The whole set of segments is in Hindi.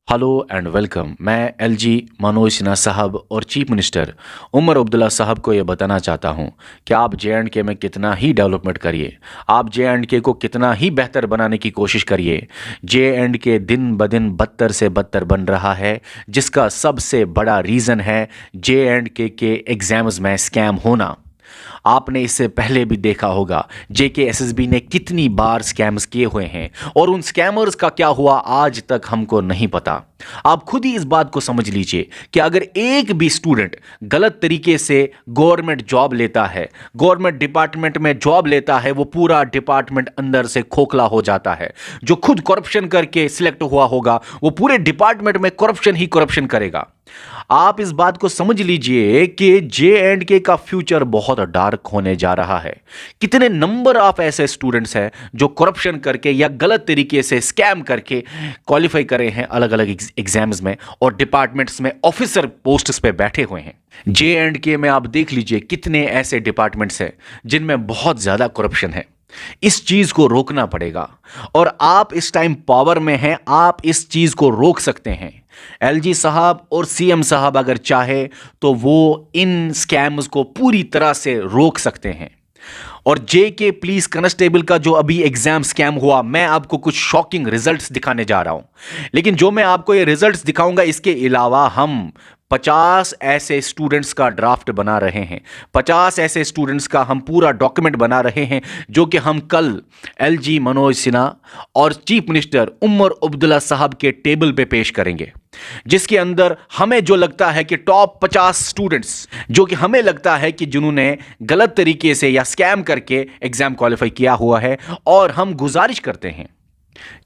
Hello and welcome. मैं एलजी मनोज सिन्हा साहब और चीफ मिनिस्टर उमर अब्दुल्ला साहब को ये बताना चाहता हूँ कि आप जे.एंड.के में कितना ही डेवलपमेंट करिए, आप जे.एंड.के को कितना ही बेहतर बनाने की कोशिश करिए, जे.एंड.के दिन ब दिन बदतर से बदतर बन रहा है, जिसका सबसे बड़ा रीज़न है जे.एंड.के के एग्ज़ाम्स में स्कैम होना। आपने इससे पहले भी देखा होगा जेकेएसएसबी ने कितनी बार स्कैम्स किए हुए हैं और उन स्कैमर्स का क्या हुआ आज तक हमको नहीं पता। आप खुद ही इस बात को समझ लीजिए कि अगर एक भी स्टूडेंट गलत तरीके से गवर्नमेंट जॉब लेता है, गवर्नमेंट डिपार्टमेंट में जॉब लेता है, वो पूरा डिपार्टमेंट अंदर से खोखला हो जाता है। जो खुद करप्शन करके सिलेक्ट हुआ होगा वो पूरे डिपार्टमेंट में करप्शन ही करप्शन करेगा। आप इस बात को समझ लीजिए कि जे.एंड.के का फ्यूचर बहुत डार्क होने जा रहा है। कितने नंबर ऑफ ऐसे स्टूडेंट्स हैं जो करप्शन करके या गलत तरीके से स्कैम करके क्वालिफाई करे हैं अलग अलग एग्जाम्स में और डिपार्टमेंट्स में ऑफिसर पोस्ट्स पे बैठे हुए हैं। जे.एंड.के में आप देख लीजिए कितने ऐसे डिपार्टमेंट्स हैं जिनमें बहुत ज्यादा करप्शन है। इस चीज को रोकना पड़ेगा और आप इस टाइम पावर में हैं, आप इस चीज को रोक सकते हैं। एलजी साहब और सीएम साहब अगर चाहे तो वो इन स्कैम्स को पूरी तरह से रोक सकते हैं। और जेके पुलिस कांस्टेबल का जो अभी एग्जाम स्कैम हुआ, मैं आपको कुछ शॉकिंग रिजल्ट्स दिखाने जा रहा हूं। लेकिन जो मैं आपको ये रिजल्ट्स दिखाऊंगा, इसके अलावा हम 50 ऐसे स्टूडेंट्स का ड्राफ्ट बना रहे हैं, 50 ऐसे स्टूडेंट्स का हम पूरा डॉक्यूमेंट बना रहे हैं जो कि हम कल एलजी मनोज सिन्हा और चीफ मिनिस्टर उमर अब्दुल्ला साहब के टेबल पे पेश करेंगे, जिसके अंदर हमें जो लगता है कि टॉप 50 स्टूडेंट्स जो कि हमें लगता है कि जिन्होंने गलत तरीके से या स्कैम करके एग्जाम क्वालिफाई किया हुआ है। और हम गुजारिश करते हैं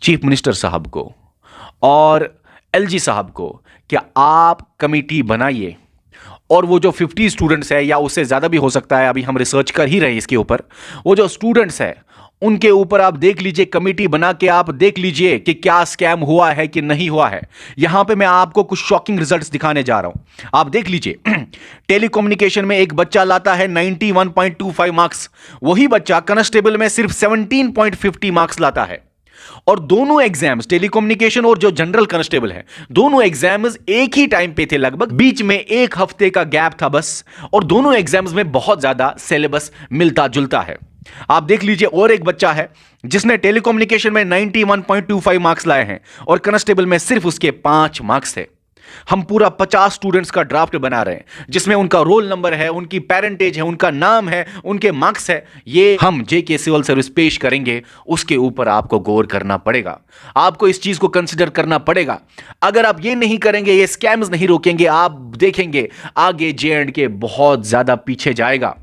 चीफ मिनिस्टर साहब को और एलजी साहब को कि आप कमेटी बनाइए और वो जो 50 स्टूडेंट्स है या उससे ज़्यादा भी हो सकता है, अभी हम रिसर्च कर ही रहे हैं इसके ऊपर, वो जो स्टूडेंट्स है उनके ऊपर आप देख लीजिए, कमेटी बना के आप देख लीजिए कि क्या स्कैम हुआ है कि नहीं हुआ है। यहां पे मैं आपको कुछ शॉकिंग रिजल्ट्स दिखाने जा रहा हूं, आप देख लीजिए। टेलीकम्युनिकेशन में एक बच्चा लाता है 91.25 मार्क्स, वही बच्चा कांस्टेबल में सिर्फ 17.50 मार्क्स लाता है। और दोनों एग्जाम्स, टेलीकम्युनिकेशन और जो जनरल कांस्टेबल है, दोनों एग्जाम्स एक ही टाइम पे थे, लगभग बीच में एक हफ्ते का गैप था बस। और दोनों एग्जाम्स में बहुत ज्यादा सिलेबस मिलता जुलता है। आप देख लीजिए, और एक बच्चा है जिसने टेलीकम्युनिकेशन में 91.25 मार्क्स लाए हैं और कांस्टेबल में सिर्फ उसके 5 मार्क्स थे। हम पूरा 50 स्टूडेंट्स का ड्राफ्ट बना रहे हैं जिसमें उनका रोल नंबर है, उनकी पेरेंटेज है, उनका नाम है, उनके मार्क्स है। ये हम जेके सिविल सर्विस पेश करेंगे, उसके ऊपर आपको गौर करना पड़ेगा, आपको इस चीज को कंसीडर करना पड़ेगा। अगर आप ये नहीं करेंगे, ये स्कैम्स नहीं रोकेंगे, आप देखेंगे आगे जे.एंड.के बहुत ज्यादा पीछे जाएगा।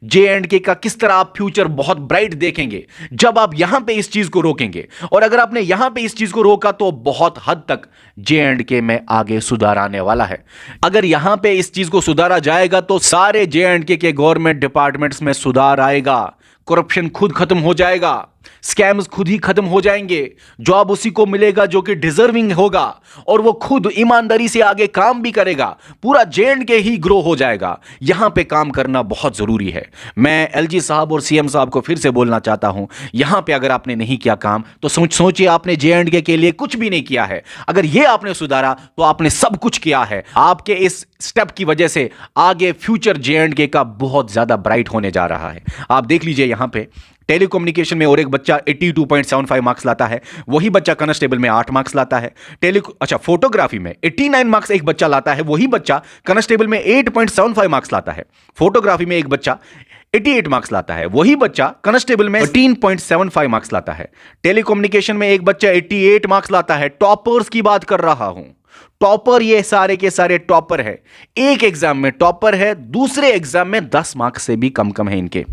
जे.एंड.के का किस तरह आप फ्यूचर बहुत ब्राइट देखेंगे जब आप यहां पे इस चीज को रोकेंगे। और अगर आपने यहां पे इस चीज को रोका तो बहुत हद तक जे.एंड.के में आगे सुधार आने वाला है। अगर यहां पे इस चीज को सुधारा जाएगा तो सारे जे.एंड.के के गवर्नमेंट डिपार्टमेंट्स में सुधार आएगा, करप्शन खुद खत्म हो जाएगा, स्कैम्स खुद ही खत्म हो जाएंगे, जॉब उसी को मिलेगा जो कि डिजर्विंग होगा और वो खुद ईमानदारी से आगे काम भी करेगा, पूरा जे.एंड.के ही ग्रो हो जाएगा। यहां पे काम करना बहुत जरूरी है। मैं एलजी साहब और सीएम साहब को फिर से बोलना चाहता हूं, यहां पे अगर आपने नहीं किया काम तो सोचिए आपने जे.एंड.के के लिए कुछ भी नहीं किया है। अगर ये आपने सुधारा तो आपने सब कुछ किया है। आपके इस स्टेप की वजह से आगे फ्यूचर जे.एंड.के का बहुत ज्यादा ब्राइट होने जा रहा है। आप देख लीजिए, यहां पे टेलीकम्युनिकेशन में और एक बच्चा 82.75 मार्क्स लाता है, वही बच्चा कांस्टेबल में 8 मार्क्स लाता है। फोटोग्राफी में 89 मार्क्स एक बच्चा लाता है, वही बच्चा कांस्टेबल में 8.75 मार्क्स लाता है। फोटोग्राफी में एक बच्चा 88 मार्क्स लाता है, वही बच्चा कांस्टेबल में 13.75 मार्क्स लाता है। टेलीकम्युनिकेशन में एक बच्चा 88 मार्क्स लाता है। टॉपर्स की बात कर रहा हूं, टॉपर, ये सारे के सारे टॉपर है। एक एग्जाम में टॉपर है, दूसरे एग्जाम में 10 मार्क्स से भी कम है इनके।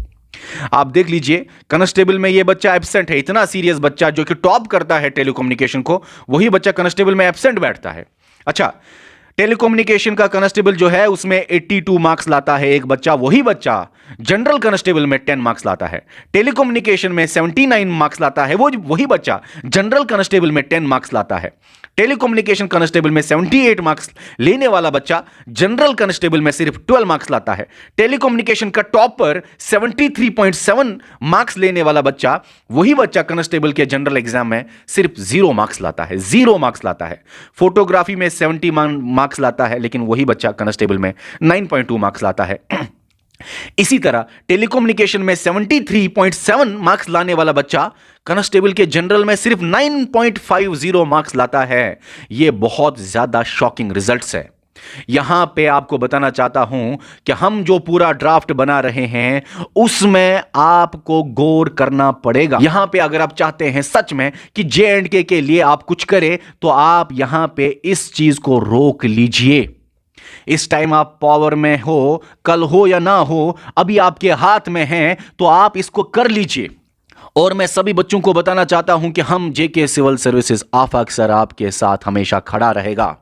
आप देख लीजिए, कांस्टेबल में ये बच्चा एब्सेंट है, इतना सीरियस बच्चा जो कि टॉप करता है टेलीकम्युनिकेशन को, वही बच्चा कांस्टेबल में एब्सेंट बैठता है। अच्छा, टेलीकम्युनिकेशन का कांस्टेबल जो है उसमें 82 मार्क्स लाता है एक बच्चा, वही बच्चा जनरल कांस्टेबल में 10 मार्क्स लाता है। टेलीकम्युनिकेशन में 79 मार्क्स लाता है वही बच्चा जनरल कांस्टेबल में 10 मार्क्स लाता है। टेलीकम्युनिकेशन कांस्टेबल में 78 मार्क्स लेने वाला बच्चा जनरल कांस्टेबल में सिर्फ 12 मार्क्स लाता है। टेलीकम्युनिकेशन का टॉपर 73.7 मार्क्स लेने वाला बच्चा, वही बच्चा कांस्टेबल के जनरल एग्जाम में सिर्फ 0 मार्क्स लाता है, 0 मार्क्स लाता है। फोटोग्राफी में 70 मार्क्स लाता है, लेकिन वही बच्चा कांस्टेबल में 9.2 मार्क्स लाता है। इसी तरह टेलीकम्युनिकेशन में 73.7 मार्क्स लाने वाला बच्चा कांस्टेबल के जनरल में सिर्फ 9.50 मार्क्स लाता है। यह बहुत ज्यादा शॉकिंग रिजल्ट्स है। यहां पे आपको बताना चाहता हूं कि हम जो पूरा ड्राफ्ट बना रहे हैं उसमें आपको गौर करना पड़ेगा। यहां पे अगर आप चाहते हैं सच में कि J&K के लिए आप कुछ करें तो आप यहां पे इस चीज को रोक लीजिए। इस टाइम आप पावर में हो, कल हो या ना हो, अभी आपके हाथ में है, तो आप इसको कर लीजिए। और मैं सभी बच्चों को बताना चाहता हूं कि हम JK सिविल सर्विसेज आफाक सर आपके साथ हमेशा खड़ा रहेगा।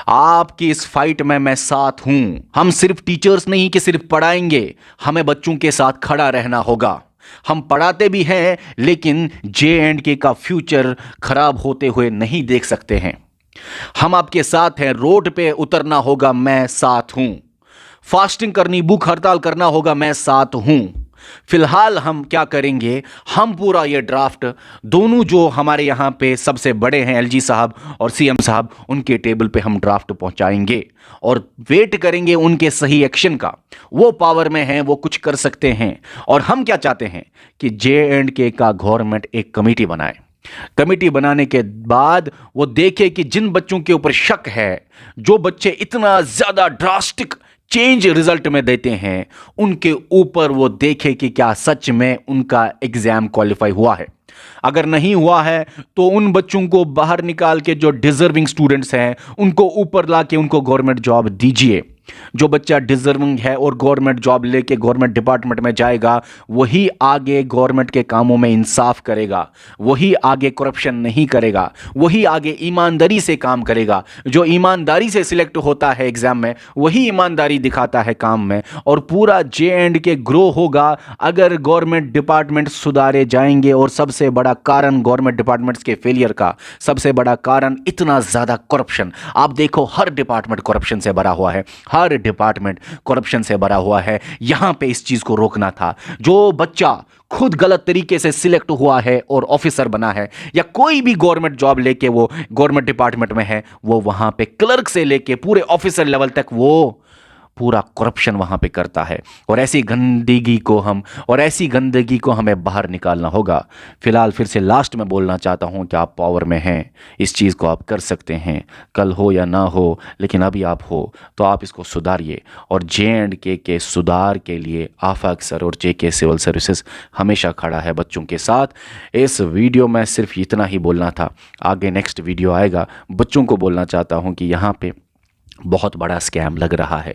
आपकी इस फाइट में मैं साथ हूं। हम सिर्फ टीचर्स नहीं कि सिर्फ पढ़ाएंगे, हमें बच्चों के साथ खड़ा रहना होगा। हम पढ़ाते भी हैं, लेकिन J&K का फ्यूचर खराब होते हुए नहीं देख सकते हैं। हम आपके साथ हैं, रोड पे उतरना होगा, मैं साथ हूं। फास्टिंग करनी, भूख हड़ताल करना होगा, मैं साथ हूं। फिलहाल हम क्या करेंगे, हम पूरा ये ड्राफ्ट दोनों जो हमारे यहां पे सबसे बड़े हैं LG साहब और CM साहब, उनके टेबल पे हम ड्राफ्ट पहुंचाएंगे और वेट करेंगे उनके सही एक्शन का। वो पावर में हैं, वो कुछ कर सकते हैं। और हम क्या चाहते हैं कि J&K का गवर्नमेंट एक कमेटी बनाए। कमेटी बनाने के बाद वो देखे कि जिन बच्चों के ऊपर शक है, जो बच्चे इतना ज्यादा ड्रास्टिक चेंज रिजल्ट में देते हैं, उनके ऊपर वो देखे कि क्या सच में उनका एग्जाम क्वालिफाई हुआ है। अगर नहीं हुआ है तो उन बच्चों को बाहर निकाल के जो डिजर्विंग स्टूडेंट्स हैं उनको ऊपर ला के उनको गवर्नमेंट जॉब दीजिए। जो बच्चा डिजर्विंग है और गवर्नमेंट जॉब लेके गवर्नमेंट डिपार्टमेंट में जाएगा, वही आगे गवर्नमेंट के कामों में इंसाफ करेगा, वही आगे करप्शन नहीं करेगा, वही आगे ईमानदारी से काम करेगा। जो ईमानदारी से सिलेक्ट होता है एग्जाम में, वही ईमानदारी दिखाता है काम में। और पूरा J&K ग्रो होगा अगर गवर्नमेंट डिपार्टमेंट सुधारे जाएंगे। और सबसे बड़ा कारण गवर्नमेंट डिपार्टमेंट्स के फेलियर का सबसे बड़ा कारण इतना ज्यादा करप्शन। आप देखो, हर डिपार्टमेंट करप्शन से भरा हुआ है, हर डिपार्टमेंट करप्शन से भरा हुआ है। यहां पे इस चीज को रोकना था। जो बच्चा खुद गलत तरीके से सिलेक्ट हुआ है और ऑफिसर बना है, या कोई भी गवर्नमेंट जॉब लेके वो गवर्नमेंट डिपार्टमेंट में है, वो वहां पे क्लर्क से लेके पूरे ऑफिसर लेवल तक वो पूरा करप्शन वहां पे करता है। और ऐसी गंदगी को हमें बाहर निकालना होगा। फिलहाल फिर से लास्ट में बोलना चाहता हूं कि आप पावर में हैं, इस चीज़ को आप कर सकते हैं, कल हो या ना हो, लेकिन अभी आप हो तो आप इसको सुधारिए। और J&K के सुधार के लिए आफाक सर और JK सिविल सर्विसेज हमेशा खड़ा है बच्चों के साथ। इस वीडियो में सिर्फ इतना ही बोलना था। आगे नेक्स्ट वीडियो आएगा। बच्चों को बोलना चाहता हूँ कि यहाँ पे बहुत बड़ा स्कैम लग रहा है,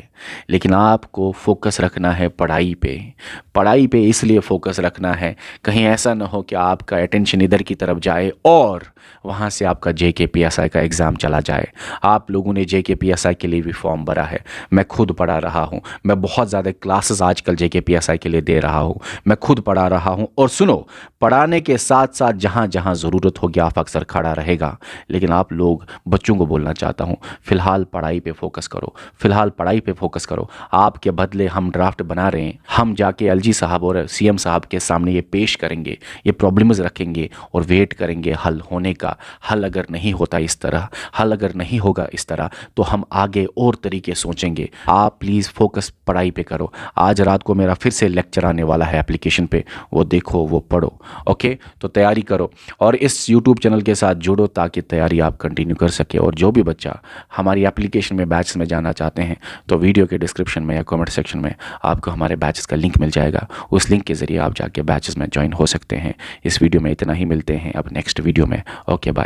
लेकिन आपको फोकस रखना है पढ़ाई पे। पढ़ाई पे इसलिए फोकस रखना है, कहीं ऐसा ना हो कि आपका अटेंशन इधर की तरफ जाए और वहाँ से आपका JK PSI का एग्ज़ाम चला जाए। आप लोगों ने JK PSI के लिए भी फॉर्म भरा है, मैं खुद पढ़ा रहा हूँ, मैं बहुत ज़्यादा क्लासेस आजकल JK PSI के लिए दे रहा हूँ, मैं खुद पढ़ा रहा हूँ। और सुनो, पढ़ाने के साथ साथ जहाँ जहाँ ज़रूरत होगी आप अक्सर खड़ा रहेगा। लेकिन आप लोग बच्चों को बोलना चाहता हूँ, फ़िलहाल पढ़ाई पे फोकस करो, फिलहाल पढ़ाई पे फोकस करो। आपके बदले हम ड्राफ्ट बना रहे हैं, हम जाके LG साहब और CM साहब के सामने ये पेश करेंगे, ये प्रॉब्लम्स रखेंगे और वेट करेंगे हल होने का। हल अगर नहीं होता इस तरह, हल अगर नहीं होगा इस तरह, तो हम आगे और तरीके सोचेंगे। आप प्लीज़ फोकस पढ़ाई पे करो। आज रात को मेरा फिर से लेक्चर आने वाला है एप्लीकेशन पे, वो देखो, वो पढ़ो। ओके, तो तैयारी करो और इस YouTube चैनल के साथ जुड़ो ताकि तैयारी आप कंटिन्यू कर सके। और जो भी बच्चा हमारी एप्लीकेशन में बैचेस में जाना चाहते हैं तो वीडियो के डिस्क्रिप्शन में या कमेंट सेक्शन में आपको हमारे बैचेस का लिंक मिल जाएगा। उस लिंक के ज़रिए आप जाके बैचेस में ज्वाइन हो सकते हैं। इस वीडियो में इतना ही, मिलते हैं अब नेक्स्ट वीडियो में। Okay, bye.